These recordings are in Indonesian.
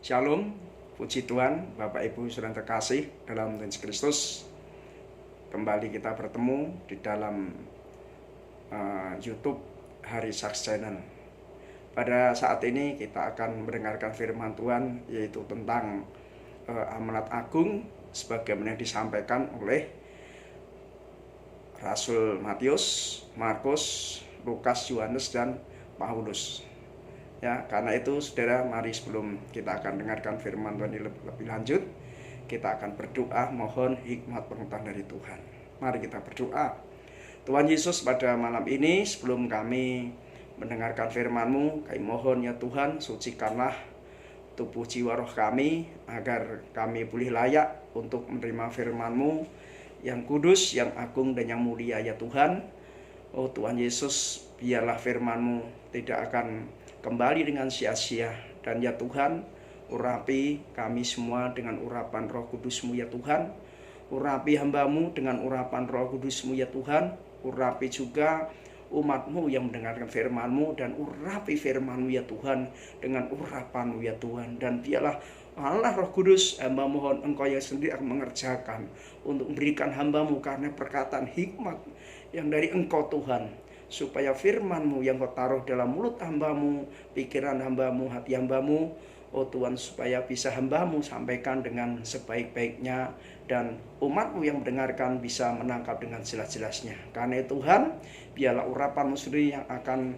Shalom, puji Tuhan, Bapak Ibu saudara terkasih dalam Tuhan Yesus Kristus. Kembali kita bertemu di dalam YouTube Hari Saks Channel. Pada saat ini kita akan mendengarkan firman Tuhan, yaitu tentang amanat agung sebagaimana disampaikan oleh Rasul Matius, Markus, Lukas, Yohanes, dan Paulus. Ya, karena itu saudara, mari sebelum kita akan dengarkan firman Tuhan lebih lanjut, kita akan berdoa mohon hikmat pengetahuan dari Tuhan. Mari kita berdoa. Tuhan Yesus, pada malam ini sebelum kami mendengarkan firman-Mu, kami mohon ya Tuhan, sucikanlah tubuh jiwa roh kami agar kami boleh layak untuk menerima firman-Mu yang kudus, yang agung, dan yang mulia ya Tuhan. Oh Tuhan Yesus, biarlah firman-Mu tidak akan kembali dengan sia-sia. Dan ya Tuhan, urapi kami semua dengan urapan Roh Kudus-Mu ya Tuhan. Urapi hamba-Mu dengan urapan Roh Kudus-Mu ya Tuhan. Urapi juga umat-Mu yang mendengarkan firman-Mu, dan urapi firman-Mu ya Tuhan dengan urapan-Mu ya Tuhan. Dan biarlah Allah Roh Kudus, hamba mohon Engkau yang sendiri akan mengerjakan untuk memberikan hamba-Mu karena perkataan hikmat yang dari Engkau Tuhan, supaya firman-Mu yang Kau taruh dalam mulut hamba-Mu, pikiran hamba-Mu, hati hamba-Mu, oh Tuhan, supaya bisa hamba-Mu sampaikan dengan sebaik-baiknya, dan umat-Mu yang mendengarkan bisa menangkap dengan jelas-jelasnya. Karena Tuhan, biarlah urapan-Mu sendiri yang akan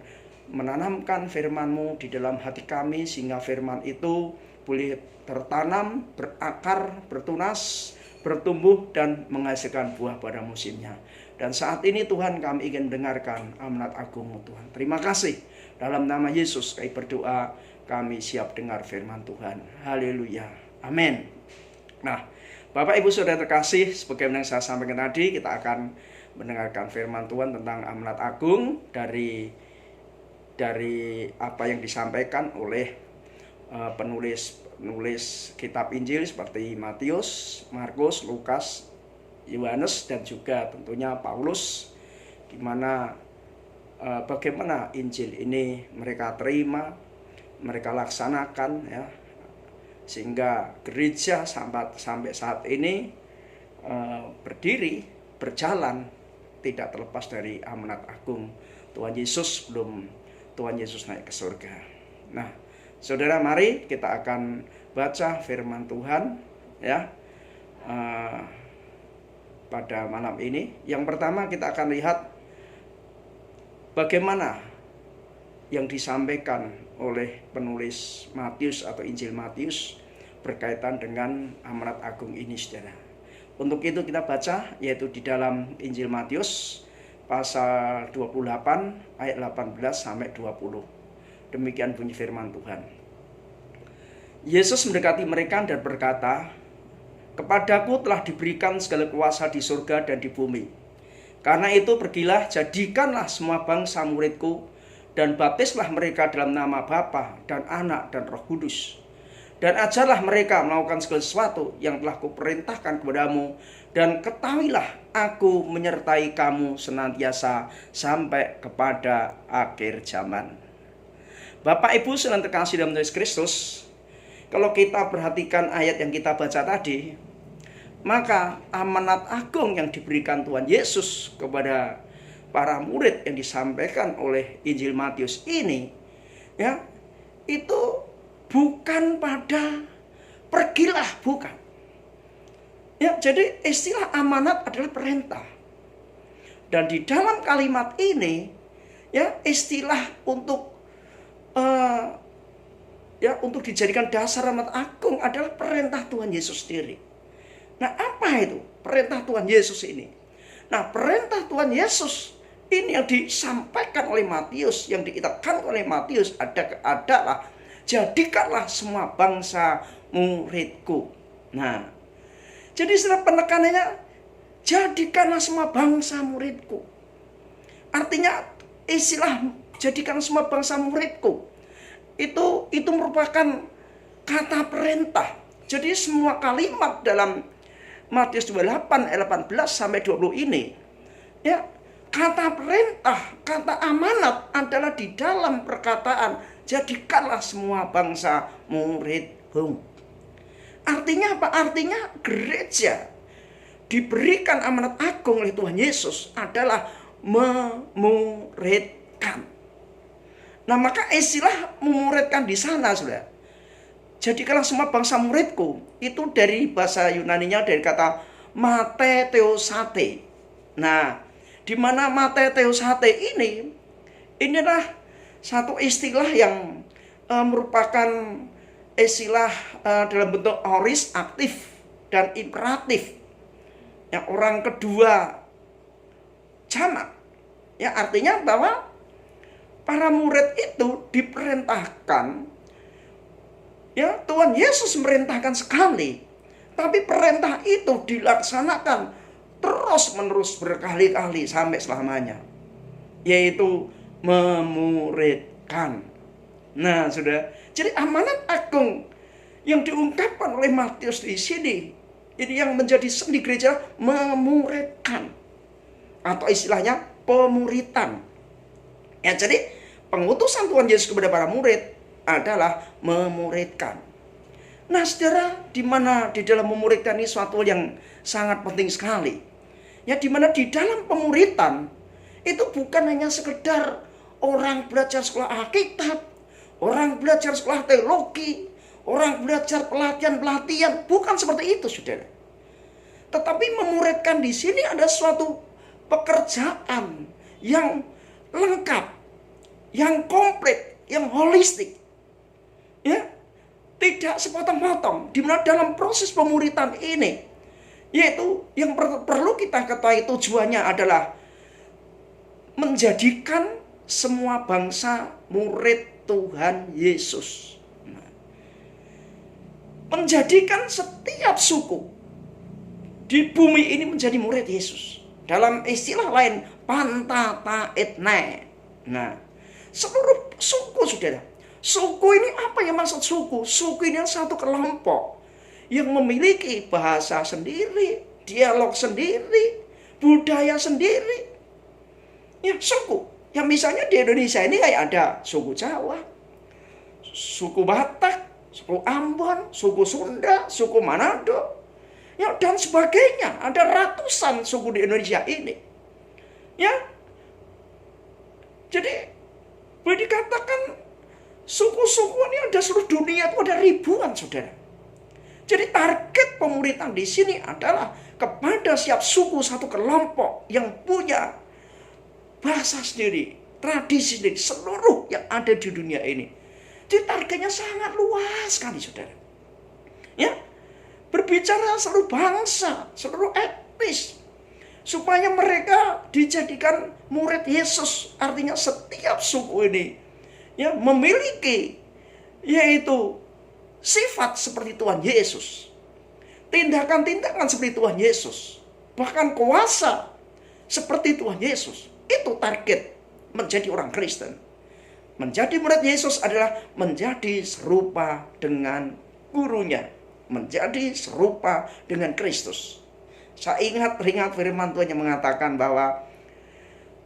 menanamkan firman-Mu di dalam hati kami, sehingga firman itu boleh tertanam, berakar, bertunas, bertumbuh, dan menghasilkan buah pada musimnya. Dan saat ini Tuhan, kami ingin dengarkan amanat agung-Mu Tuhan. Terima kasih. Dalam nama Yesus kami berdoa, kami siap dengar firman Tuhan. Haleluya. Amin. Nah, Bapak Ibu Saudara terkasih, sebagaimana yang saya sampaikan tadi, kita akan mendengarkan firman Tuhan tentang amanat agung dari apa yang disampaikan oleh penulis kitab Injil seperti Matius, Markus, Lukas, Yohanes, dan juga tentunya Paulus, di mana bagaimana Injil ini mereka terima, mereka laksanakan ya, sehingga gereja sampai saat ini berdiri, berjalan, tidak terlepas dari amanat agung Tuhan Yesus sebelum Tuhan Yesus naik ke surga. Nah, saudara, mari kita akan baca firman Tuhan ya pada malam ini. Yang pertama kita akan lihat bagaimana yang disampaikan oleh penulis Matius atau Injil Matius berkaitan dengan amanat agung ini, saudara. Untuk itu kita baca, yaitu di dalam Injil Matius pasal 28 ayat 18 sampai 20. Demikian bunyi firman Tuhan. Yesus mendekati mereka dan berkata, "Kepadaku telah diberikan segala kuasa di surga dan di bumi. Karena itu pergilah, jadikanlah semua bangsa muridku, dan baptislah mereka dalam nama Bapa dan Anak dan Roh Kudus. Dan ajarlah mereka melakukan segala sesuatu yang telah kuperintahkan kepadamu, dan ketahuilah aku menyertai kamu senantiasa sampai kepada akhir zaman." Bapak Ibu saudara terkasih dalam Yesus Kristus, kalau kita perhatikan ayat yang kita baca tadi, maka amanat agung yang diberikan Tuhan Yesus kepada para murid yang disampaikan oleh Injil Matius ini, ya, itu bukan pada pergilah, bukan. Ya, jadi istilah amanat adalah perintah. Dan di dalam kalimat ini, ya, istilah untuk untuk dijadikan dasar amanat agung adalah perintah Tuhan Yesus sendiri. Nah, apa itu perintah Tuhan Yesus ini? Nah, perintah Tuhan Yesus ini yang disampaikan oleh Matius, yang diikatkan oleh Matius adalah jadikanlah semua bangsa muridku. Nah, jadi setelah penekanannya, jadikanlah semua bangsa muridku. Artinya istilah jadikan semua bangsa muridku itu merupakan kata perintah. Jadi semua kalimat dalam Matius 28 ayat 18 sampai 20 ini, ya, kata perintah, kata amanat adalah di dalam perkataan jadikanlah semua bangsa muridmu. Artinya apa? Artinya gereja diberikan amanat agung oleh Tuhan Yesus adalah memuridkan. Nah, maka istilah memuridkan di sana, saudara. Jadikanlah semua bangsa muridku. Itu dari bahasa Yunaninya dari kata matetheosate. Nah, di mana matetheosate inilah satu istilah yang merupakan istilah dalam bentuk aorist aktif dan imperatif. Yang orang kedua jamak. Ya, artinya bahwa para murid itu diperintahkan, ya, Tuhan Yesus merintahkan sekali, tapi perintah itu dilaksanakan terus-menerus berkali-kali sampai selamanya, yaitu memuridkan. Nah, sudah. Jadi amanat agung yang diungkapkan oleh Matius di sini, ini yang menjadi sendi gereja memuridkan, atau istilahnya pemuritan. Ya, jadi pengutusan Tuhan Yesus kepada para murid adalah memuridkan. Nah, saudara, di mana di dalam memuridkan ini suatu yang sangat penting sekali. Ya, di mana di dalam pemuritan itu bukan hanya sekedar orang belajar sekolah Alkitab, orang belajar sekolah teologi, orang belajar pelatihan-pelatihan, bukan seperti itu, saudara. Tetapi memuridkan di sini ada suatu pekerjaan yang lengkap, yang komplit, yang holistik. Ya, tidak sepotong-potong. Di mana dalam proses pemuritan ini, yaitu yang perlu kita ketahui tujuannya adalah menjadikan semua bangsa murid Tuhan Yesus. Menjadikan setiap suku di bumi ini menjadi murid Yesus. Dalam istilah lain, pantata etne. Nah, seluruh suku, saudara. Suku ini apa yang maksud suku? Suku ini satu kelompok yang memiliki bahasa sendiri, dialog sendiri, budaya sendiri. Ya, suku. Yang misalnya di Indonesia ini kayak ada suku Jawa, suku Batak, suku Ambon, suku Sunda, suku Manado, ya, dan sebagainya. Ada ratusan suku di Indonesia ini. Ya, jadi boleh dikatakan suku-suku ini ada seluruh dunia, itu ada ribuan, saudara. Jadi target pemuritan di sini adalah kepada setiap suku satu kelompok yang punya bahasa sendiri, tradisi sendiri, seluruh yang ada di dunia ini. Jadi targetnya sangat luas sekali, saudara. Ya, berbicara seluruh bangsa, seluruh etnis, supaya mereka dijadikan murid Yesus. Artinya setiap suku ini, ya, memiliki yaitu sifat seperti Tuhan Yesus, tindakan-tindakan seperti Tuhan Yesus, bahkan kuasa seperti Tuhan Yesus. Itu target menjadi orang Kristen. Menjadi murid Yesus adalah menjadi serupa dengan gurunya, menjadi serupa dengan Kristus. Saya ingat firman Tuhan yang mengatakan bahwa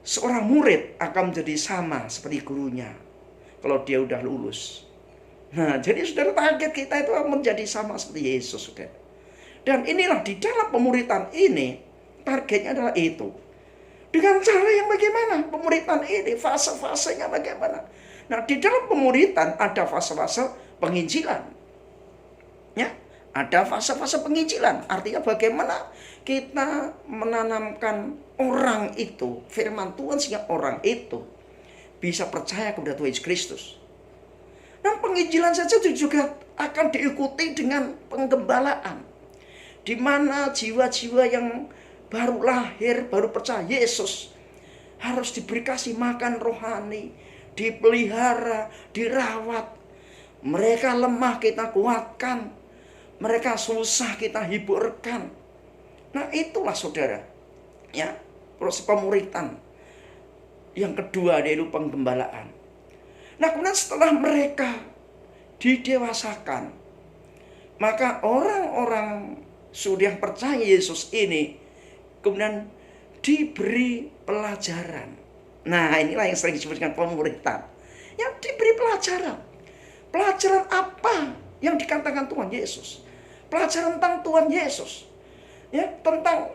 seorang murid akan menjadi sama seperti gurunya kalau dia udah lulus. Nah, jadi saudara, target kita itu menjadi sama seperti Yesus, saudara. Dan inilah di dalam pemuritan ini, targetnya adalah itu. Dengan cara yang bagaimana? Pemuritan ini, fase-fasenya bagaimana? Nah, di dalam pemuritan ada fase-fase penginjilan. Ya, ada fase-fase penginjilan. Artinya bagaimana kita menanamkan orang itu, firman Tuhan, sehingga orang itu bisa percaya kepada Tuhan Yesus Kristus. Dan penginjilan saja juga akan diikuti dengan penggembalaan, di mana jiwa-jiwa yang baru lahir, baru percaya Yesus harus diberi kasih makan rohani, dipelihara, dirawat. Mereka lemah kita kuatkan, mereka susah kita hiburkan. Nah, itulah, saudara, ya, proses pemuritan. Yang kedua yaitu penggembalaan. Nah, kemudian setelah mereka didewasakan, maka orang-orang sudah yang percaya Yesus ini kemudian diberi pelajaran. Nah, inilah yang sering disebut dengan pemuritan. yang diberi pelajaran. Pelajaran apa yang dikatakan Tuhan Yesus? Pelajaran tentang Tuhan Yesus. Ya, tentang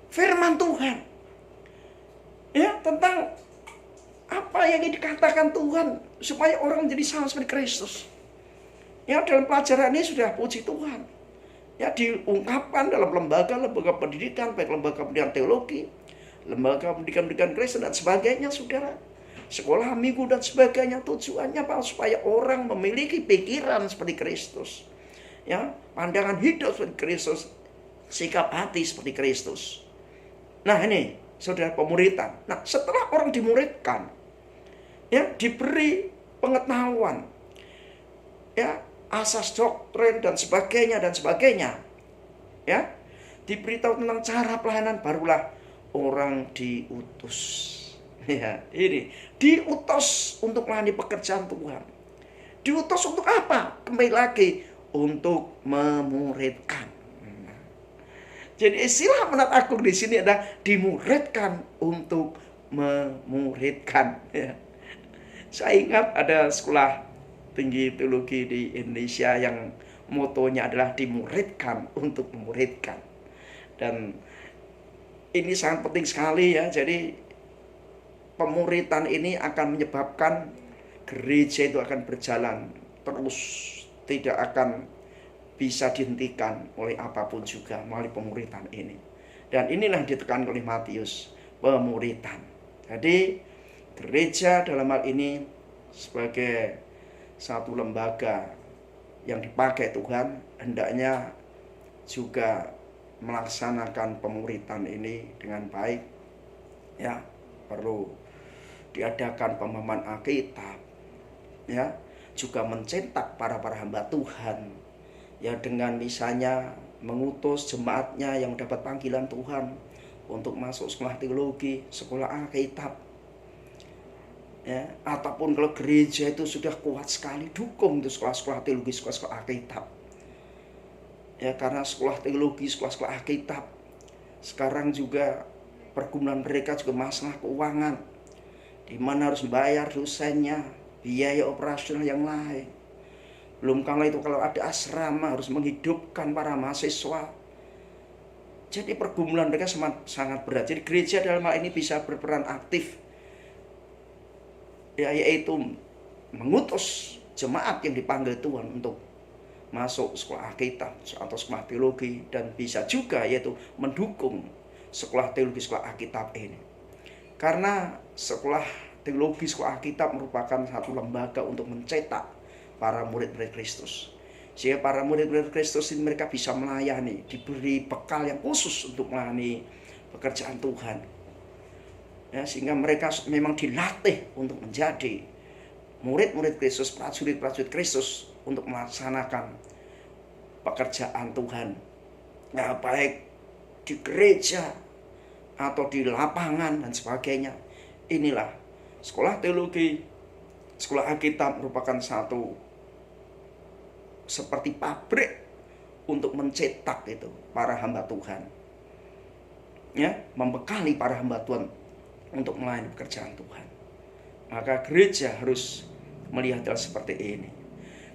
firman Tuhan. Ya, tentang apa yang dikatakan Tuhan supaya orang menjadi sama seperti Kristus. Ya, dalam pelajaran ini sudah puji Tuhan. Ya, diungkapkan dalam lembaga-lembaga pendidikan, baik lembaga pendidikan teologi, lembaga pendidikan Kristen dan sebagainya, saudara. Sekolah minggu dan sebagainya, tujuannya apa? Supaya orang memiliki pikiran seperti Kristus. Ya, pandangan hidup seperti Kristus, sikap hati seperti Kristus. Nah, ini saudara, pemuritan. Nah, setelah orang dimuridkan, ya, diberi pengetahuan, ya, asas doktrin dan sebagainya, ya, diberitahu tentang cara pelayanan, barulah orang diutus. Ya, ini diutus untuk melayani pekerjaan Tuhan. Diutus untuk apa? Kembali lagi, untuk memuridkan. Jadi istilah amanat agung di sini adalah dimuridkan untuk memuridkan. Ya. Saya ingat ada sekolah tinggi teologi di Indonesia yang motonya adalah dimuridkan untuk memuridkan. Dan ini sangat penting sekali ya. Jadi pemuritan ini akan menyebabkan gereja itu akan berjalan terus, tidak akan bisa dihentikan oleh apapun juga melalui pemuritan ini. Dan inilah yang ditekan oleh Matius, pemuritan. Jadi gereja dalam hal ini sebagai satu lembaga yang dipakai Tuhan, hendaknya juga melaksanakan pemuritan ini dengan baik. Ya, perlu diadakan pemahaman Alkitab, ya, juga mencetak para hamba Tuhan, ya, dengan misalnya mengutus jemaatnya yang dapat panggilan Tuhan untuk masuk sekolah teologi, sekolah Alkitab, ya, ataupun kalau gereja itu sudah kuat sekali, dukung itu sekolah-sekolah teologi, sekolah-sekolah Alkitab, ya, karena sekolah teologi, sekolah-sekolah Alkitab sekarang juga pergumulan mereka juga masalah keuangan, di mana harus bayar dosennya, biaya operasional yang lain. Belum kalau ada asrama harus menghidupkan para mahasiswa. Jadi pergumulan mereka sangat berat. Jadi gereja dalam hal ini bisa berperan aktif, ya, yaitu mengutus jemaat yang dipanggil Tuhan untuk masuk sekolah Alkitab atau sekolah teologi, dan bisa juga yaitu mendukung sekolah teologi, sekolah Alkitab ini. Karena sekolah teologi, sekolah Alkitab merupakan satu lembaga untuk mencetak para murid-murid Kristus. Sehingga para murid-murid Kristus ini mereka bisa melayani, diberi bekal yang khusus untuk melayani pekerjaan Tuhan. Ya, sehingga mereka memang dilatih untuk menjadi murid-murid Kristus, prajurit-prajurit Kristus untuk melaksanakan pekerjaan Tuhan. Ya, baik di gereja atau di lapangan dan sebagainya. Inilah sekolah teologi, sekolah Alkitab merupakan satu seperti pabrik untuk mencetak itu para hamba Tuhan, ya, membekali para hamba Tuhan untuk melayani pekerjaan Tuhan. Maka gereja harus melihat hal seperti ini.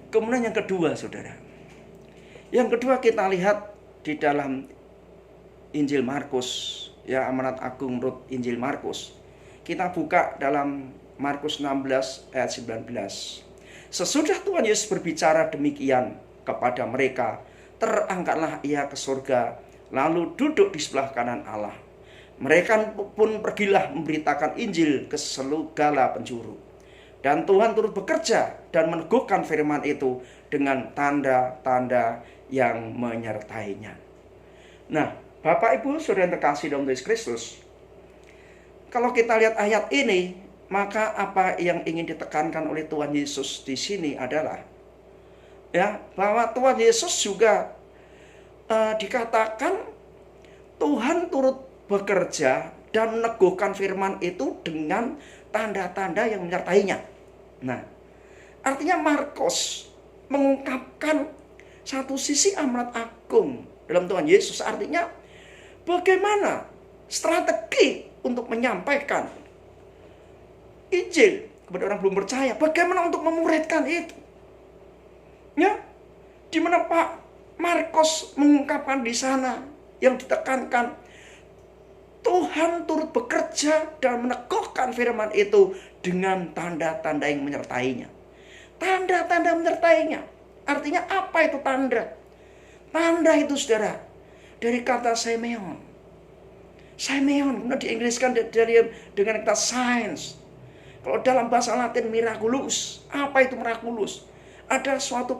Kemudian yang kedua, saudara, yang kedua kita lihat di dalam Injil Markus, ya, amanat agung menurut Injil Markus. Kita buka dalam Markus 16 ayat 19. Sesudah Tuhan Yesus berbicara demikian kepada mereka, terangkatlah ia ke surga, lalu duduk di sebelah kanan Allah. Mereka pun pergilah memberitakan Injil ke segala penjuru. Dan Tuhan turut bekerja dan meneguhkan firman itu dengan tanda-tanda yang menyertainya. Nah, Bapak Ibu Saudara yang terkasih dalam Yesus Kristus, kalau kita lihat ayat ini, maka apa yang ingin ditekankan oleh Tuhan Yesus di sini adalah, ya, bahwa Tuhan Yesus juga dikatakan Tuhan turut bekerja dan meneguhkan firman itu dengan tanda-tanda yang menyertainya. Nah, artinya Markus mengungkapkan satu sisi amanat agung dalam Tuhan Yesus, artinya bagaimana strategi untuk menyampaikan Injil kepada orang belum percaya. Bagaimana untuk memuridkan itu? Ya, di mana Pak Markus mengungkapkan di sana yang ditekankan, Tuhan turut bekerja dan meneguhkan firman itu dengan tanda-tanda yang menyertainya. Tanda-tanda menyertainya. Artinya apa itu tanda? Tanda itu, saudara, dari kata Simeon. Simeon, kemudian diinggriskan dengan kata signs. Kalau dalam bahasa Latin miraculous. Apa itu miraculous? Ada suatu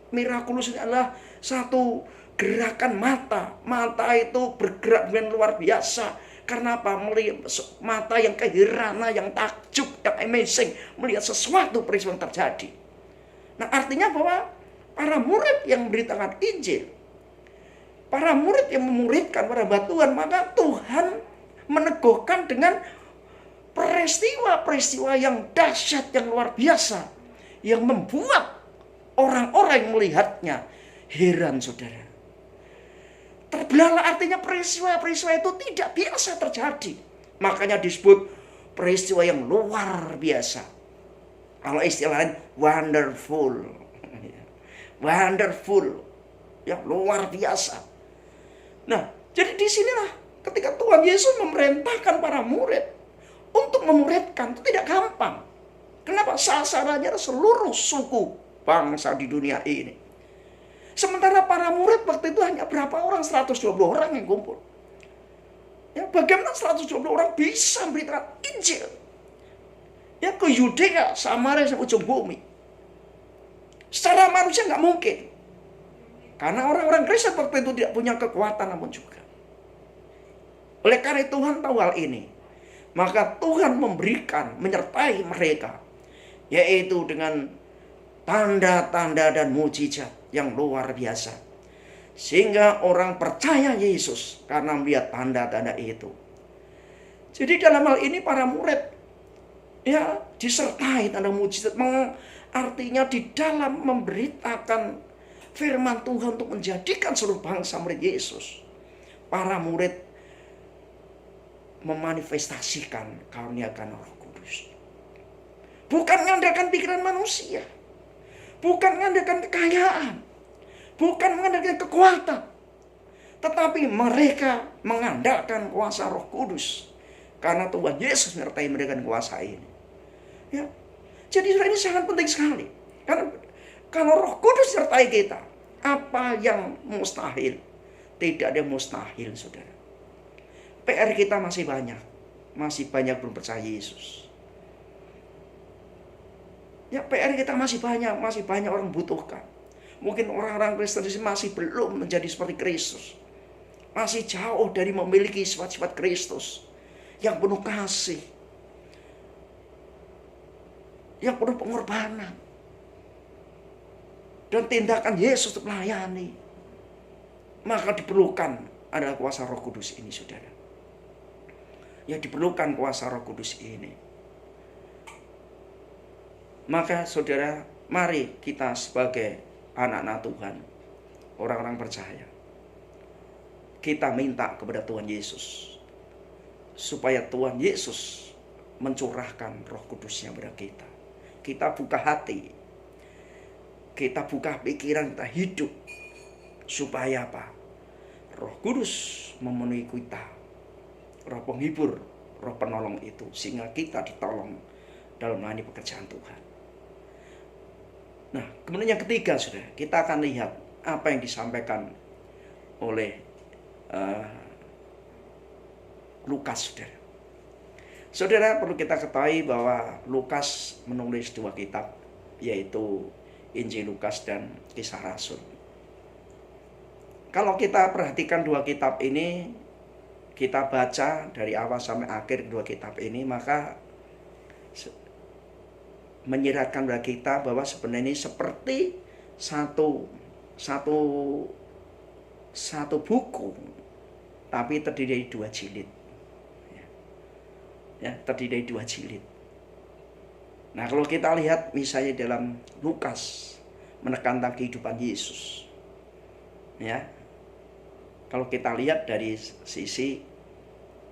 miraculous ini adalah satu gerakan mata. Mata itu bergerak dengan luar biasa. Karena apa? Melihat mata yang keheranan, yang takjub, yang amazing. Melihat sesuatu peristiwa yang terjadi. Nah, artinya bahwa para murid yang memberitakan Injil, para murid yang memuridkan para Tuhan, maka Tuhan meneguhkan dengan peristiwa-peristiwa yang dahsyat, yang luar biasa, yang membuat orang-orang yang melihatnya heran, saudara. Terbelalak, artinya peristiwa-peristiwa itu tidak biasa terjadi. Makanya disebut peristiwa yang luar biasa. Kalau istilah lain, wonderful. Wonderful. Ya, luar biasa. Nah, jadi disinilah ketika Tuhan Yesus memerintahkan para murid untuk memuridkan, itu tidak gampang. Kenapa? Sasarannya seluruh suku bangsa di dunia ini. Sementara para murid waktu itu hanya berapa orang? 120 orang yang kumpul. Ya, bagaimana 120 orang bisa memberitakan Injil? Ya, ke Yudea, Samaria, sampai ujung bumi. Secara manusia nggak mungkin. Karena orang-orang Kristen waktu itu tidak punya kekuatan namun juga. Oleh karena Tuhan tahu hal ini. Maka Tuhan memberikan, menyertai mereka. Yaitu dengan tanda-tanda dan mujizat yang luar biasa. Sehingga orang percaya Yesus karena melihat tanda-tanda itu. Jadi dalam hal ini para murid ya disertai tanda mujizat. Artinya di dalam memberitakan firman Tuhan untuk menjadikan seluruh bangsa murid Yesus. Para murid memanifestasikan karuniakan Roh Kudus. Bukan mengandalkan pikiran manusia. Bukan mengandalkan kekayaan. Bukan mengandalkan kekuatan. Tetapi mereka mengandalkan kuasa Roh Kudus. Karena Tuhan Yesus menyertai mereka dengan kuasa ini. Ya. Jadi ini sangat penting sekali. Karena kalau Roh Kudus menyertai kita, apa yang mustahil? Tidak ada yang mustahil, saudara. PR kita masih banyak. Masih banyak belum percaya Yesus. Ya, PR kita masih banyak orang butuhkan. Mungkin orang-orang Kristen masih belum menjadi seperti Kristus. Masih jauh dari memiliki sifat-sifat Kristus yang penuh kasih, yang penuh pengorbanan, dan tindakan Yesus untuk melayani. Maka diperlukan adalah kuasa Roh Kudus ini, saudara. Ya, diperlukan kuasa Roh Kudus ini. Maka saudara, mari kita sebagai anak-anak Tuhan, orang-orang percaya, kita minta kepada Tuhan Yesus supaya Tuhan Yesus mencurahkan Roh Kudus-Nya kepada kita. Kita buka hati, kita buka pikiran, kita hidup supaya apa? Roh Kudus memenuhi kita. Roh penghibur, roh penolong itu, sehingga kita ditolong dalam melayani pekerjaan Tuhan. Nah, kemudian yang ketiga, saudara, kita akan lihat apa yang disampaikan oleh Lukas, saudara. Saudara, perlu kita ketahui bahwa Lukas menulis dua kitab, yaitu Injil Lukas dan Kisah Rasul. Kalau kita perhatikan dua kitab ini, kita baca dari awal sampai akhir dua kitab ini, maka menyiratkan kepada kita bahwa sebenarnya ini seperti satu buku, tapi terdiri dari 2 jilid. Ya, terdiri dari 2 jilid. Nah, kalau kita lihat misalnya dalam Lukas menekankan kehidupan Yesus, ya. Kalau kita lihat dari sisi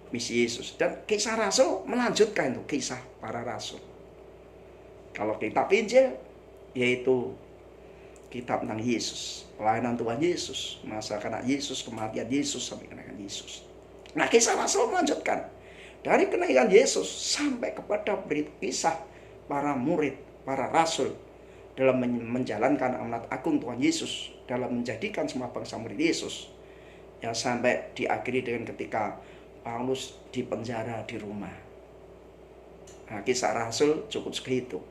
misi Yesus, dan Kisah Rasul melanjutkan itu kisah para rasul. Kalau kitab Injil yaitu kitab tentang Yesus, pelayanan Tuhan Yesus, masa anak Yesus, kematian Yesus, sampai kenaikan Yesus. Nah, Kisah Rasul melanjutkan dari kenaikan Yesus sampai kepada kisah para murid, para rasul dalam menjalankan amanat agung Tuhan Yesus, dalam menjadikan semua bangsa murid Yesus, ya, sampai diakhiri dengan ketika Paulus dipenjara di rumah. Nah, Kisah Rasul cukup segitu,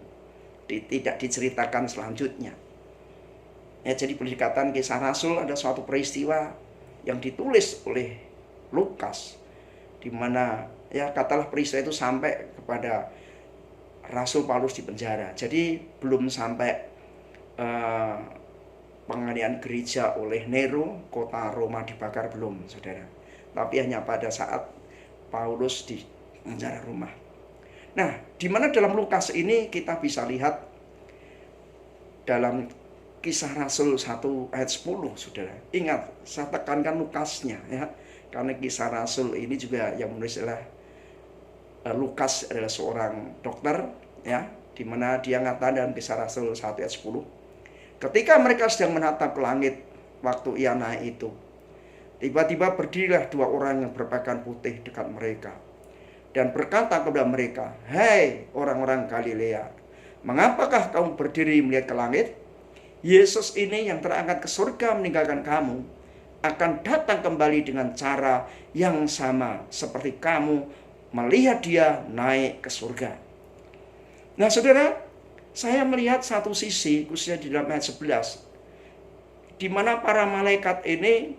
tidak diceritakan selanjutnya. Ya, jadi boleh dikatakan Kisah Rasul ada suatu peristiwa yang ditulis oleh Lukas, di mana ya katalah peristiwa itu sampai kepada Rasul Paulus di penjara. Jadi belum sampai penganiayaan gereja oleh Nero, kota Roma dibakar, belum, saudara. Tapi hanya pada saat Paulus di penjara rumah. Nah, di mana dalam Lukas ini kita bisa lihat dalam Kisah Rasul 1 ayat 10, saudara. Ingat, saya tekankan Lukasnya, ya, karena Kisah Rasul ini juga yang menulis adalah Lukas, adalah seorang dokter, ya, di mana dia ngatakan dalam Kisah Rasul 1 ayat 10, ketika mereka sedang menatap ke langit waktu ia naik itu, tiba-tiba berdirilah dua orang yang berpakaian putih dekat mereka dan berkata kepada mereka, "Hai orang-orang Galilea, mengapakah kamu berdiri melihat ke langit? Yesus ini yang terangkat ke surga meninggalkan kamu akan datang kembali dengan cara yang sama seperti kamu melihat dia naik ke surga." Nah, saudara, saya melihat satu sisi, khususnya di dalam ayat 11, di mana para malaikat ini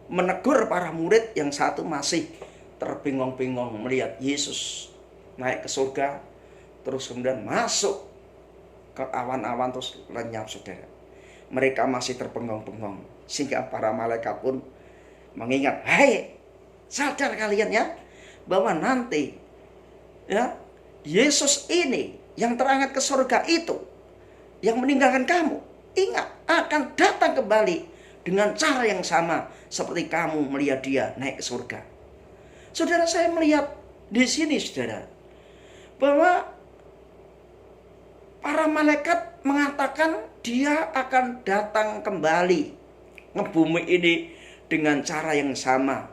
menegur para murid, yang satu masih terbengong-bengong melihat Yesus naik ke surga, terus kemudian masuk ke awan-awan terus lenyap, saudara. Mereka masih terbengong-bengong, sehingga para malaikat pun mengingat, "Hai, sadar kalian ya, bahwa nanti ya Yesus ini yang terangkat ke surga itu, yang meninggalkan kamu, ingat, akan datang kembali dengan cara yang sama seperti kamu melihat dia naik ke surga." Saudara, saya melihat di sini, saudara, bahwa para malaikat mengatakan dia akan datang kembali ngebumi ini dengan cara yang sama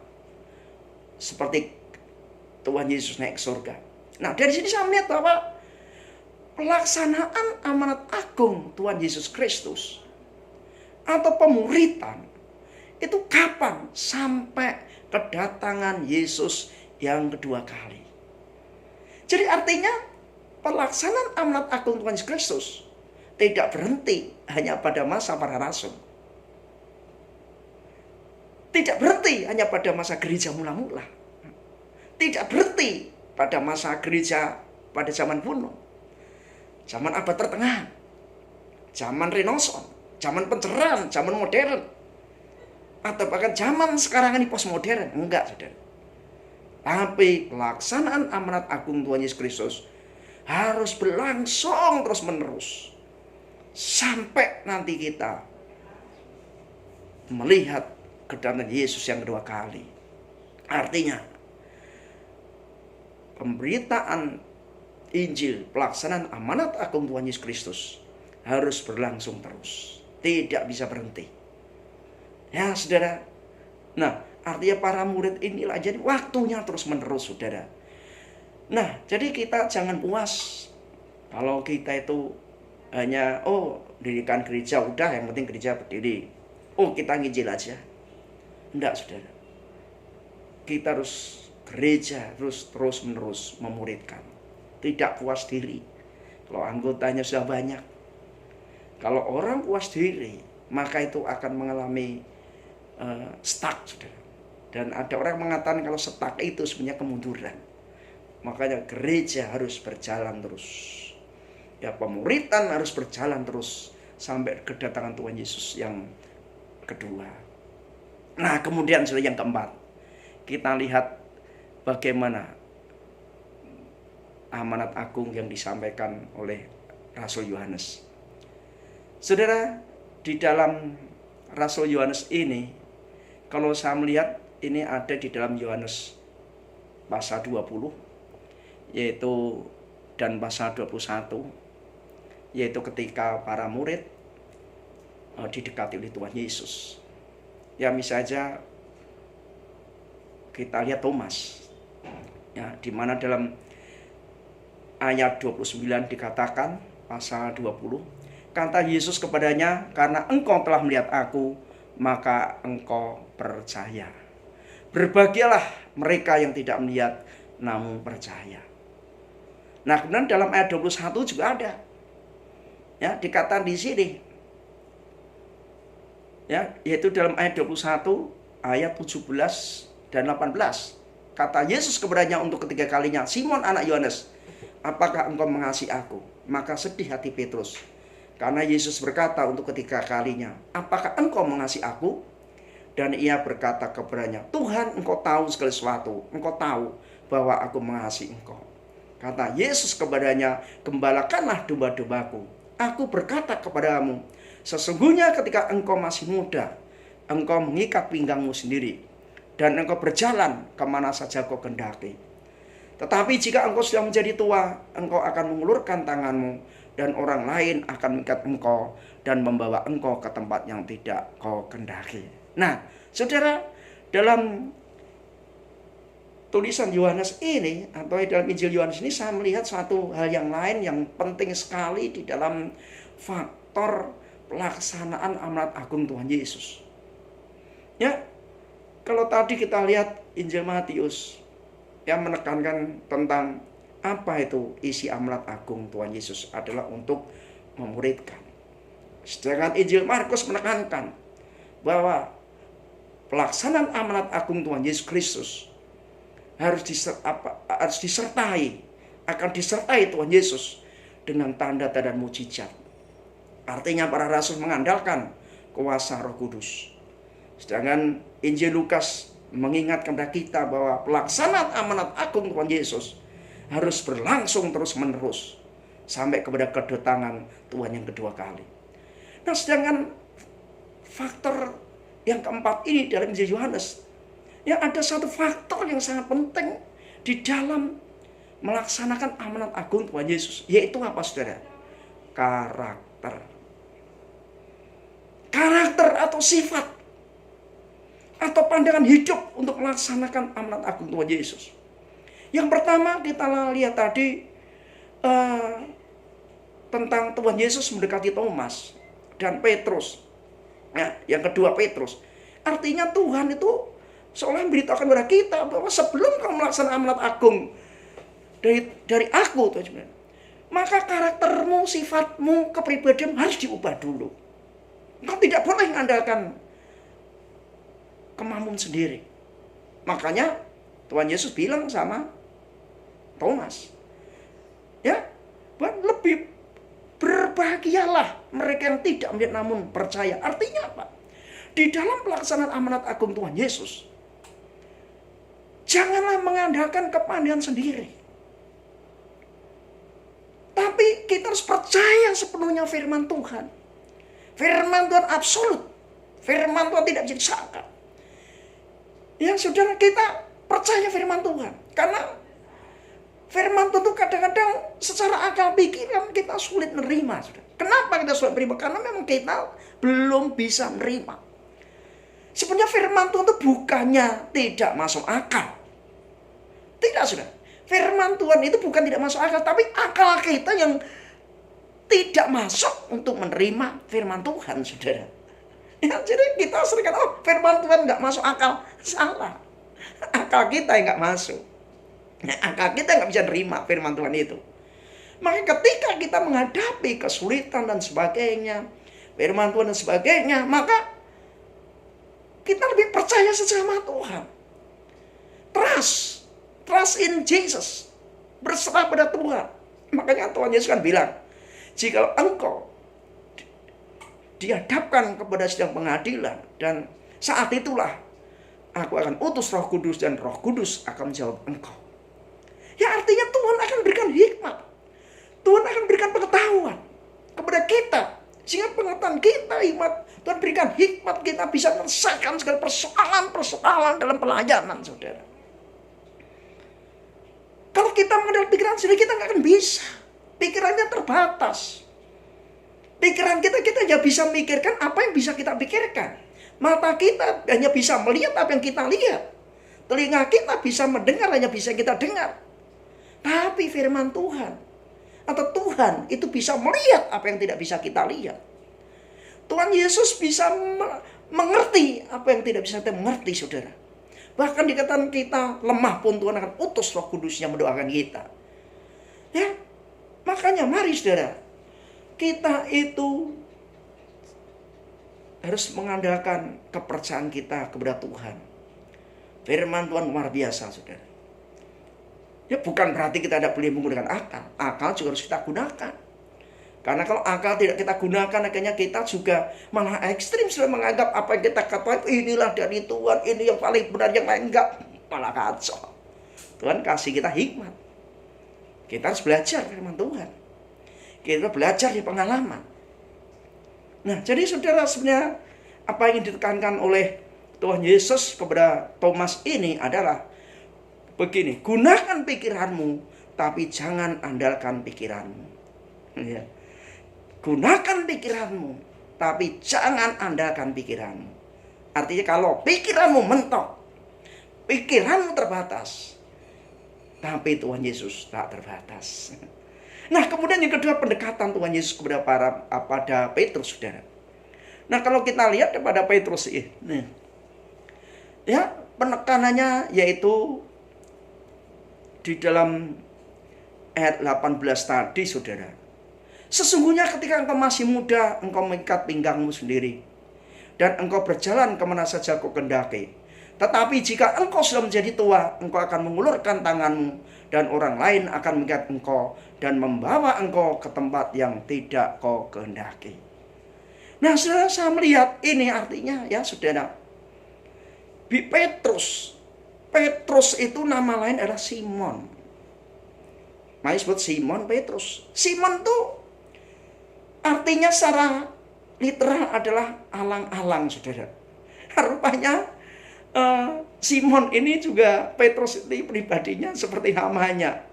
seperti Tuhan Yesus naik ke surga. Nah, dari sini saya melihat bahwa pelaksanaan amanat agung Tuhan Yesus Kristus atau pemuritan itu kapan? Sampai kedatangan Yesus yang kedua kali. Jadi artinya pelaksanaan amanat agung Tuhan Yesus Kristus tidak berhenti hanya pada masa para rasul. Tidak berhenti hanya pada masa gereja mula-mula. Tidak berhenti pada masa gereja pada zaman kuno, zaman abad pertengahan, zaman Renaissance, zaman pencerahan, zaman modern, atau bahkan zaman sekarang ini postmodern. Enggak, saudara. Tapi pelaksanaan amanat agung Tuhan Yesus Kristus harus berlangsung terus-menerus sampai nanti kita melihat kedatangan Yesus yang kedua kali. Artinya pemberitaan Injil, pelaksanaan amanat agung Tuhan Yesus Kristus harus berlangsung terus, tidak bisa berhenti. Ya, saudara. Nah, artinya para murid inilah jadi waktunya terus menerus, saudara. Nah, jadi kita jangan puas kalau kita itu hanya dirikan gereja, udah yang penting gereja berdiri, kita nginjil aja. Enggak, saudara. Kita harus gereja terus menerus memuridkan, tidak puas diri kalau anggotanya sudah banyak. Kalau orang puas diri, maka itu akan mengalami stuck, saudara. Dan ada orang mengatakan kalau stuck itu sebenarnya kemunduran. Makanya gereja harus berjalan terus, ya, pemuritan harus berjalan terus sampai kedatangan Tuhan Yesus yang kedua. Nah, kemudian sudah yang keempat, kita lihat bagaimana amanat agung yang disampaikan oleh Rasul Yohanes. Saudara, di dalam Rasul Yohanes ini, kalau saya melihat ini ada di dalam Yohanes pasal 20, yaitu dan pasal 21, yaitu ketika para murid didekati oleh Tuhan Yesus. Ya, misalnya kita lihat Thomas, ya, di mana dalam ayat 29 dikatakan, pasal 20, kata Yesus kepadanya, karena engkau telah melihat aku, maka engkau percaya. Berbahagialah mereka yang tidak melihat namun percaya. Nah, kemudian dalam ayat 21 juga ada, ya, dikatakan di sini, ya, yaitu dalam ayat 21 ayat 17 dan 18. Kata Yesus kepadanya untuk ketiga kalinya, Simon anak Yohanes, apakah engkau mengasihi aku? Maka sedih hati Petrus, karena Yesus berkata untuk ketiga kalinya, apakah engkau mengasihi aku? Dan ia berkata kepadanya, Tuhan, engkau tahu segala sesuatu, engkau tahu bahwa aku mengasihi engkau. Kata Yesus kepadanya, gembalakanlah domba-dombaku. Aku berkata kepadamu, sesungguhnya ketika engkau masih muda, engkau mengikat pinggangmu sendiri, dan engkau berjalan kemana saja kau kehendaki. Tetapi jika engkau sudah menjadi tua, engkau akan mengulurkan tanganmu, dan orang lain akan mengikat engkau, dan membawa engkau ke tempat yang tidak kau kehendaki. Nah, saudara, dalam tulisan Yohanes ini, atau dalam Injil Yohanes ini, saya melihat suatu hal yang lain yang penting sekali di dalam faktor pelaksanaan amanat agung Tuhan Yesus. Ya, kalau tadi kita lihat Injil Matius yang menekankan tentang apa itu isi amanat agung Tuhan Yesus adalah untuk memuridkan. Sedangkan Injil Markus menekankan bahwa pelaksanaan amanat agung Tuhan Yesus Kristus harus disertai, akan disertai Tuhan Yesus dengan tanda-tanda mujizat. Artinya para rasul mengandalkan kuasa Roh Kudus. Sedangkan Injil Lukas mengingatkan kepada kita bahwa pelaksanaan amanat agung Tuhan Yesus harus berlangsung terus-menerus sampai kepada kedatangan Tuhan yang kedua kali. Nah, sedangkan faktor yang keempat ini dalam Injil Yohanes, ya, ada satu faktor yang sangat penting di dalam melaksanakan amanat agung Tuhan Yesus, yaitu apa, saudara? Karakter. Karakter atau sifat atau pandangan hidup untuk melaksanakan amanat agung Tuhan Yesus. Yang pertama kita lihat tadi tentang Tuhan Yesus mendekati Thomas dan Petrus. Ya, yang kedua Petrus. Artinya Tuhan itu seolah memberitahukan kepada kita bahwa sebelum kamu melaksanakan amanat agung dari aku, Tuhan, maka karaktermu, sifatmu, kepribadianmu harus diubah dulu. Engkau tidak boleh mengandalkan kemampuan sendiri. Makanya Tuhan Yesus bilang sama Thomas, ya, lebih berbahagialah mereka yang tidak melihat namun percaya. Artinya apa? Di dalam pelaksanaan amanat agung Tuhan Yesus, janganlah mengandalkan kepandaian sendiri, tapi kita harus percaya sepenuhnya firman Tuhan. Firman Tuhan absolut. Firman Tuhan tidak bisa disangkal. Ya, saudara, kita percaya firman Tuhan. Karena firman Tuhan itu kadang-kadang secara akal pikiran kita sulit menerima. Saudara. Kenapa kita sulit menerima? Karena memang kita belum bisa menerima. Sebenarnya firman Tuhan itu bukannya tidak masuk akal. Tidak, saudara. Firman Tuhan itu bukan tidak masuk akal, tapi akal kita yang tidak masuk untuk menerima firman Tuhan, saudara. Ya, jadi kita sering kata, firman Tuhan nggak masuk akal. Salah. Akal kita yang nggak masuk. Ya, akal kita nggak bisa nerima firman Tuhan itu. Maka ketika kita menghadapi kesulitan dan sebagainya, firman Tuhan dan sebagainya, maka kita lebih percaya sama Tuhan. Trust in Jesus. Berserah pada Tuhan. Makanya Tuhan Yesus kan bilang, jika engkau dihadapkan kepada sidang pengadilan, dan saat itulah aku akan utus Roh Kudus, dan Roh Kudus akan menjawab engkau. Ya, artinya Tuhan akan berikan hikmat. Tuhan akan berikan pengetahuan kepada kita. Sehingga pengetahuan kita, hikmat, Tuhan berikan hikmat, kita bisa menyelesaikan segala persoalan-persoalan dalam pelayanan, saudara. Kalau Kalau kita mengandalkan pikiran sendiri, kita nggak akan bisa. Pikirannya terbatas. Pikiran kita hanya bisa memikirkan apa yang bisa kita pikirkan. Mata kita hanya bisa melihat apa yang kita lihat. Telinga kita bisa mendengar hanya bisa kita dengar. Tapi firman Tuhan atau Tuhan itu bisa melihat apa yang tidak bisa kita lihat. Tuhan Yesus bisa mengerti apa yang tidak bisa kita mengerti, saudara. Bahkan dikatakan kita lemah pun Tuhan akan utus Roh Kudus yang mendoakan kita. Ya, makanya mari saudara, kita itu harus mengandalkan kepercayaan kita kepada Tuhan. Firman Tuhan luar biasa, saudara. Ya, bukan berarti kita tidak boleh menggunakan akal. Akal juga harus kita gunakan. Karena kalau akal tidak kita gunakan, akhirnya kita juga malah ekstrim sudah menganggap apa yang kita katakan inilah dari Tuhan, ini yang paling benar, yang lain enggak. Malah kacau. Tuhan kasih kita hikmat. Kita harus belajar firman Tuhan. Kita belajar di pengalaman. Nah, jadi saudara, sebenarnya apa yang ditekankan oleh Tuhan Yesus kepada Thomas ini adalah begini, gunakan pikiranmu, tapi jangan andalkan pikiranmu. Ya. Gunakan pikiranmu, tapi jangan andalkan pikiranmu. Artinya kalau pikiranmu mentok, pikiranmu terbatas, tapi Tuhan Yesus tak terbatas. Nah, kemudian yang kedua, pendekatan Tuhan Yesus pada Petrus, saudara. Nah, kalau kita lihat kepada Petrus ini, ya, penekanannya yaitu di dalam ayat 18 tadi, saudara. Sesungguhnya ketika engkau masih muda, engkau mengikat pinggangmu sendiri, dan engkau berjalan kemana saja kau kehendaki. Tetapi jika engkau sudah menjadi tua, engkau akan mengulurkan tanganmu, dan orang lain akan mengikat engkau, dan membawa engkau ke tempat yang tidak kau kehendaki. Nah, saudara, saya melihat ini artinya, ya saudara, Petrus itu nama lain adalah Simon. Mari sebut Simon Petrus. Simon itu artinya secara literal adalah alang-alang, saudara. Rupanya Simon ini juga Petrus ini pribadinya seperti namanya,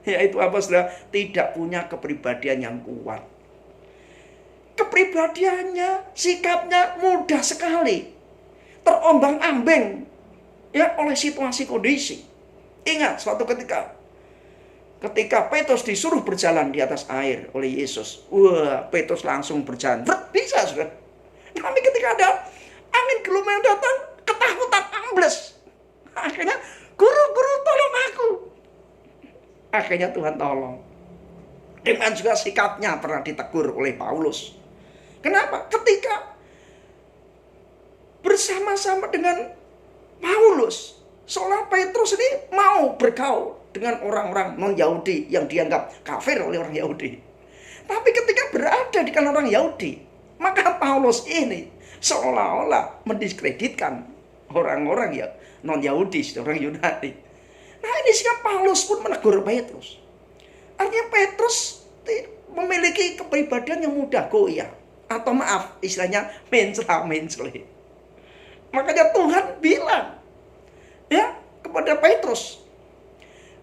yaitu apa, saudara? Tidak punya kepribadian yang kuat. Kepribadiannya, sikapnya mudah sekali terombang-ambing, ya, oleh situasi kondisi. Ingat suatu ketika Petrus disuruh berjalan di atas air oleh Yesus, wah, Petrus langsung berjalan, bisa, saudara. Tapi ketika ada angin gelombang datang, ketakutan, ambles. Akhirnya, guru tolong aku. Akhirnya Tuhan tolong. Dengan juga sikapnya pernah ditegur oleh Paulus. Kenapa? Ketika bersama-sama dengan Paulus, seolah Petrus ini mau bergaul dengan orang-orang non-Yahudi yang dianggap kafir oleh orang Yahudi. Tapi ketika berada di kalangan orang Yahudi, maka Paulus ini seolah-olah mendiskreditkan orang-orang ya non-Yahudi, orang Yunani. Nah, ini sikap Paulus pun menegur Petrus. Artinya Petrus memiliki kepribadian yang mudah goyah, atau maaf, istilahnya mencela-mencela. Makanya Tuhan bilang, ya, kepada Petrus,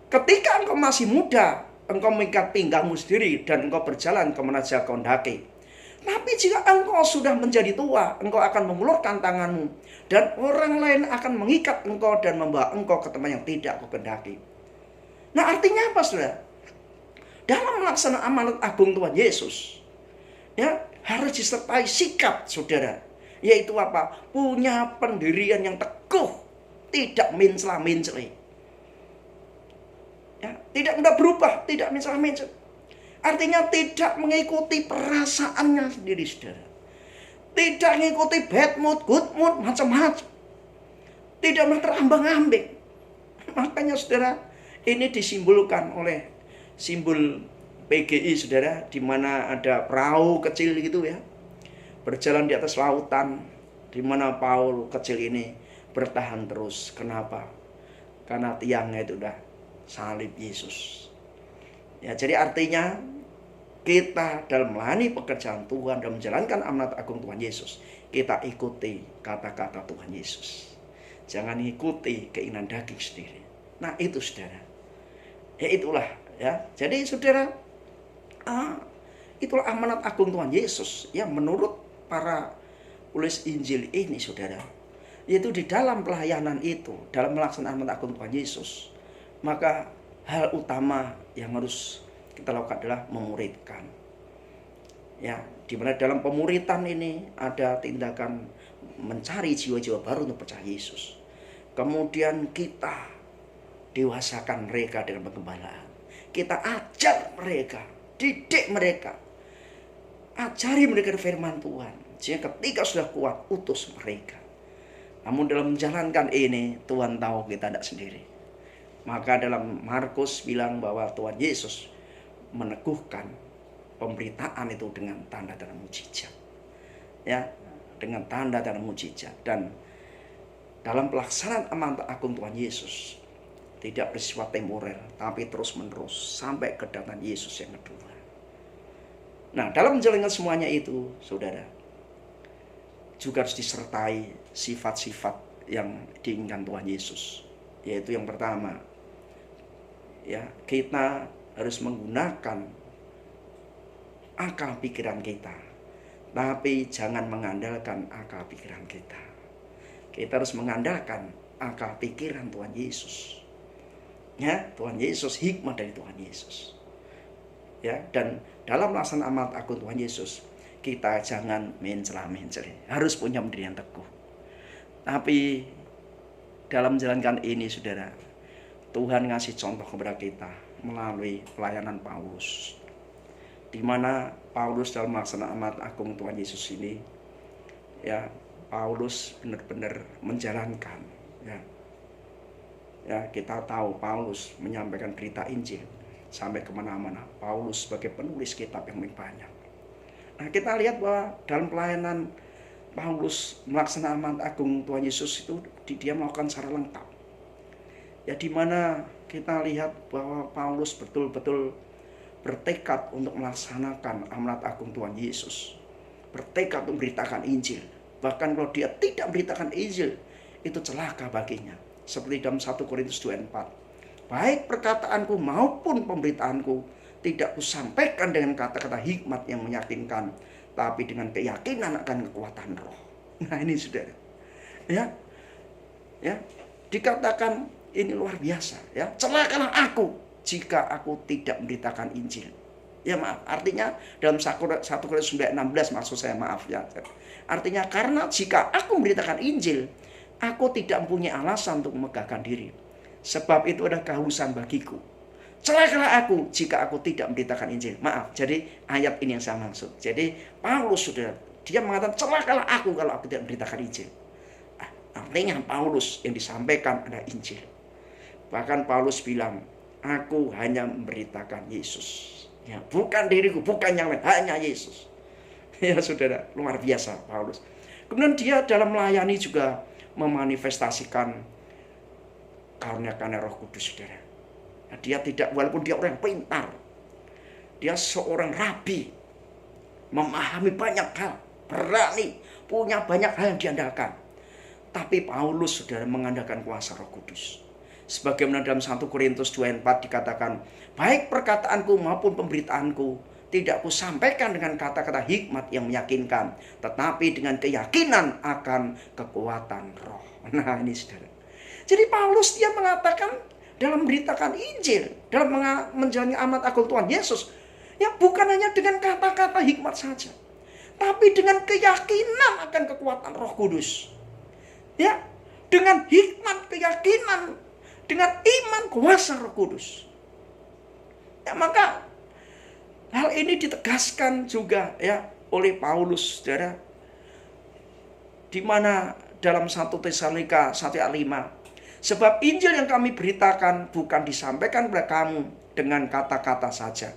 ketika engkau masih muda, engkau mengikat pinggangmu sendiri dan engkau berjalan kemana saja kau hendaki. Tapi jika engkau sudah menjadi tua, engkau akan mengulurkan tanganmu, dan orang lain akan mengikat engkau dan membawa engkau ke tempat yang tidak kau kehendaki. Nah, artinya apa, saudara? Dalam melaksanakan amanat agung Tuhan Yesus, ya, harus disertai sikap, saudara, yaitu apa? Punya pendirian yang teguh, tidak mencela-mencela. Ya, tidak mudah berubah, tidak mencela-mencela. Artinya tidak mengikuti perasaannya sendiri, saudara. Tidak mengikuti bad mood, good mood, macam-macam. Tidak terambang-ambing. Makanya, saudara, ini disimbolkan oleh simbol PGI, saudara, di mana ada perahu kecil gitu, ya, berjalan di atas lautan, di mana perahu kecil ini bertahan terus. Kenapa? Karena tiangnya itu udah salib Yesus. Ya, jadi artinya kita dalam melayani pekerjaan Tuhan dan menjalankan amanat agung Tuhan Yesus, kita ikuti kata-kata Tuhan Yesus. Jangan ikuti keinginan daging sendiri. Nah, itu, saudara. Ya itulah ya. Jadi saudara, itulah amanat agung Tuhan Yesus yang menurut para penulis Injil ini saudara. Yaitu di dalam pelayanan itu, dalam melaksanakan amanat agung Tuhan Yesus, maka hal utama yang harus kita lakukan adalah memuridkan. Ya, di mana dalam pemuritan ini ada tindakan mencari jiwa-jiwa baru untuk percaya Yesus. Kemudian kita dewasakan mereka dengan pengembalaan. Kita ajar mereka, didik mereka, ajari mereka firman Tuhan. Sehingga ketika sudah kuat, utus mereka. Namun dalam menjalankan ini, Tuhan tahu kita tidak sendiri. Maka dalam Markus bilang bahwa Tuhan Yesus meneguhkan pemberitaan itu dengan tanda dan mujizat. Ya, dengan tanda dan mujizat. Dan dalam pelaksanaan amanat agung Tuhan Yesus, tidak bersifat temporer, tapi terus menerus sampai kedatangan Yesus yang kedua. Nah, dalam menjalankan semuanya itu, saudara, juga harus disertai sifat-sifat yang diinginkan Tuhan Yesus. Yaitu yang pertama, ya, kita harus menggunakan akal pikiran kita, tapi jangan mengandalkan akal pikiran kita. Kita harus mengandalkan akal pikiran Tuhan Yesus. Ya, Tuhan Yesus, hikmat dari Tuhan Yesus. Ya, dan dalam melaksanakan amanat agung Tuhan Yesus, kita jangan mencela-mencela, harus punya pendirian teguh. Tapi dalam menjalankan ini, saudara, Tuhan ngasih contoh kepada kita melalui pelayanan Paulus, di mana Paulus dalam melaksanakan amanat agung Tuhan Yesus ini, ya, Paulus benar-benar menjalankan. Ya, kita tahu Paulus menyampaikan berita Injil sampai kemana-mana. Paulus sebagai penulis kitab yang banyak. Nah, kita lihat bahwa dalam pelayanan Paulus melaksanakan amanat agung Tuhan Yesus itu dia melakukan secara lengkap. Ya, di mana kita lihat bahwa Paulus betul-betul bertekad untuk melaksanakan amanat agung Tuhan Yesus. Bertekad untuk memberitakan Injil. Bahkan kalau dia tidak memberitakan Injil, itu celaka baginya. Seperti dalam 1 Korintus 2:4. Baik perkataanku maupun pemberitaanku tidak kusampaikan dengan kata-kata hikmat yang meyakinkan, tapi dengan keyakinan akan kekuatan roh. Nah, ini saudara, ya, dikatakan ini luar biasa. Ya, celakalah aku jika aku tidak memberitakan Injil. Ya, maaf, artinya dalam 1 Korintus 9:16 maksud saya, maaf ya. Artinya karena jika aku memberitakan Injil, aku tidak mempunyai alasan untuk memegahkan diri. Sebab itu ada kehausan bagiku. Celakalah aku jika aku tidak memberitakan Injil. Maaf, jadi ayat ini yang saya maksud. Jadi Paulus, saudara, dia mengatakan celakalah aku kalau aku tidak memberitakan Injil. Artinya Paulus yang disampaikan adalah Injil. Bahkan Paulus bilang, aku hanya memberitakan Yesus. Ya, bukan diriku, bukan yang lain, hanya Yesus. Ya saudara, luar biasa Paulus. Kemudian dia dalam melayani juga memanifestasikan karunia-karunia Roh Kudus, saudara. Dia tidak, walaupun dia orang pintar, dia seorang rabi, memahami banyak hal, berani, punya banyak hal yang diandalkan. Tapi Paulus, saudara, mengandalkan kuasa Roh Kudus. Sebagaimana dalam 1 Korintus 2:4 dikatakan, baik perkataanku maupun pemberitaanku tidak kusampaikan dengan kata-kata hikmat yang meyakinkan, tetapi dengan keyakinan akan kekuatan roh. Nah, ini saudara. Jadi Paulus dia mengatakan dalam memberitakan Injil, dalam menjalani amanat agung Tuhan Yesus, ya bukan hanya dengan kata-kata hikmat saja, tapi dengan keyakinan akan kekuatan Roh Kudus. Ya, dengan hikmat, keyakinan, dengan iman kuasa Roh Kudus. Ya, maka hal ini ditegaskan juga ya oleh Paulus, saudara, di mana dalam 1 Tesalonika 1:5, sebab Injil yang kami beritakan bukan disampaikan kepada kamu dengan kata-kata saja,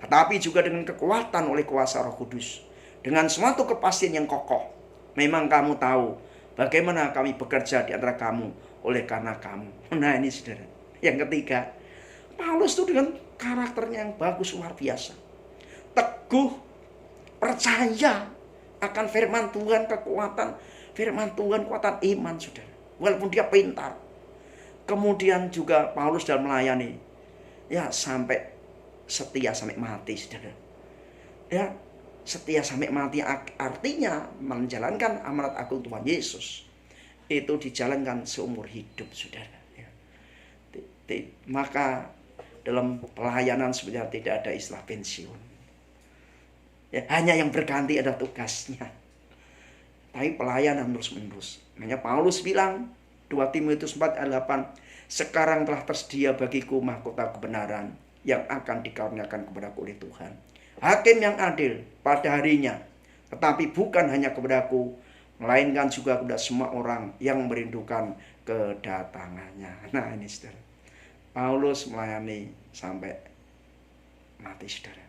tetapi juga dengan kekuatan oleh kuasa Roh Kudus, dengan suatu kepastian yang kokoh. Memang kamu tahu bagaimana kami bekerja di antara kamu oleh karena kamu. Nah, ini saudara. Yang ketiga, Paulus itu dengan karakternya yang bagus, luar biasa. Teguh, percaya akan firman Tuhan, kekuatan firman Tuhan, kekuatan iman, saudara. Walaupun dia pintar. Kemudian juga Paulus dalam melayani, Ya, sampai setia sampai mati, saudara. Ya, setia sampai mati artinya menjalankan amanat agung Tuhan Yesus. Itu dijalankan seumur hidup, saudara. Ya. Maka dalam pelayanan sebenarnya tidak ada istilah pensiun. Ya, hanya yang berganti ada tugasnya. Tapi pelayanan terus-menerus. Makanya Paulus bilang 2 Timotius 4 ayat 8, sekarang telah tersedia bagiku mahkota kebenaran yang akan dikaruniakan kepadaku oleh Tuhan, hakim yang adil pada harinya, tetapi bukan hanya kepadaku, melainkan juga kepada semua orang yang merindukan kedatangannya. Nah, ini saudara, Paulus melayani sampai mati, saudara.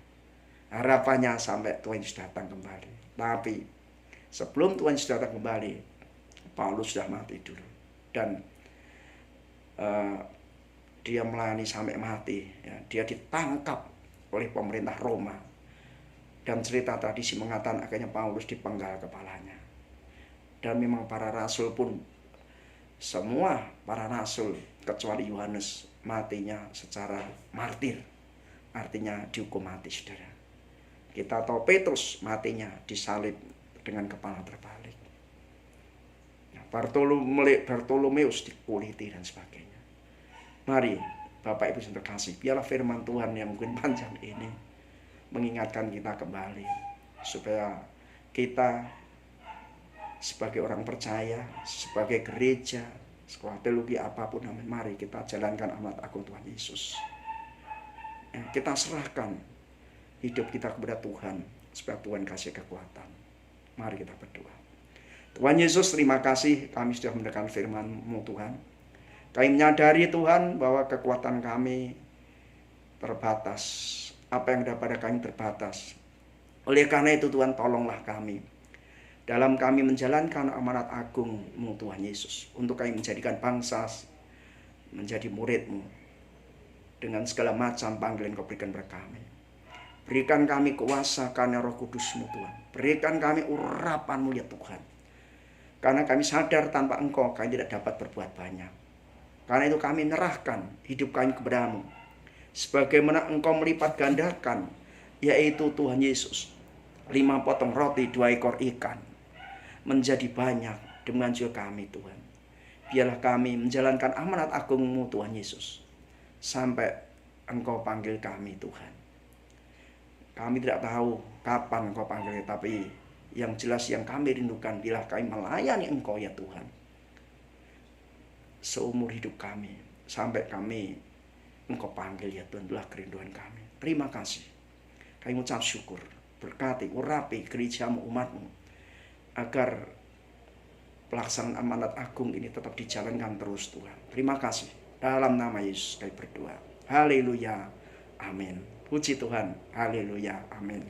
Harapannya sampai Tuhan Yesus datang kembali. Tapi sebelum Tuhan Yesus datang kembali, Paulus sudah mati dulu. Dan dia melayani sampai mati. Ya, dia ditangkap oleh pemerintah Roma. Dan cerita tradisi mengatakan akhirnya Paulus dipenggal kepalanya. Dan memang para rasul pun, semua para rasul kecuali Yohanes matinya secara martir. Artinya dihukum mati, saudara. Kita tahu Petrus matinya disalib dengan kepala terbalik. Bartolomeus dikuliti dan sebagainya. Mari Bapak Ibu yang terkasih, biarlah firman Tuhan yang mungkin panjang ini mengingatkan kita kembali, supaya kita sebagai orang percaya, sebagai gereja, sekolah teologi apapun, mari kita jalankan amanat agung Tuhan Yesus. Kita serahkan hidup kita kepada Tuhan, supaya Tuhan kasih kekuatan. Mari kita berdoa. Tuhan Yesus, terima kasih kami sudah mendengarkan firman-Mu, Tuhan. Kami menyadari, Tuhan, bahwa kekuatan kami terbatas. Apa yang ada pada kami terbatas. Oleh karena itu, Tuhan, tolonglah kami dalam kami menjalankan amanat agung-Mu, Tuhan Yesus, untuk kami menjadikan bangsa menjadi murid-Mu dengan segala macam panggilan Kau berikan kepada kami. Berikan kami kuasa karena Roh Kudus-Mu, Tuhan. Berikan kami urapan-Mu, ya Tuhan. Karena kami sadar tanpa Engkau kami tidak dapat berbuat banyak. Karena itu kami menyerahkan hidup kami kepada-Mu. Sebagaimana Engkau melipat gandakan, yaitu Tuhan Yesus, 5 potong roti, 2 ekor ikan, menjadi banyak dengan juga kami, Tuhan. Biarlah kami menjalankan amanat agung-Mu, Tuhan Yesus, sampai Engkau panggil kami, Tuhan. Kami tidak tahu kapan Engkau panggil, tapi yang jelas yang kami rindukan, bila kami melayani Engkau, ya Tuhan, seumur hidup kami, sampai kami Engkau panggil, ya Tuhan, itulah kerinduan kami. Terima kasih. Kami ucap syukur. Berkati, urapi gereja-Mu, umat-Mu, agar pelaksanaan amanat agung ini tetap dijalankan terus, Tuhan. Terima kasih. Dalam nama Yesus kami berdoa. Haleluya. Amin. Puji Tuhan. Haleluya. Amin.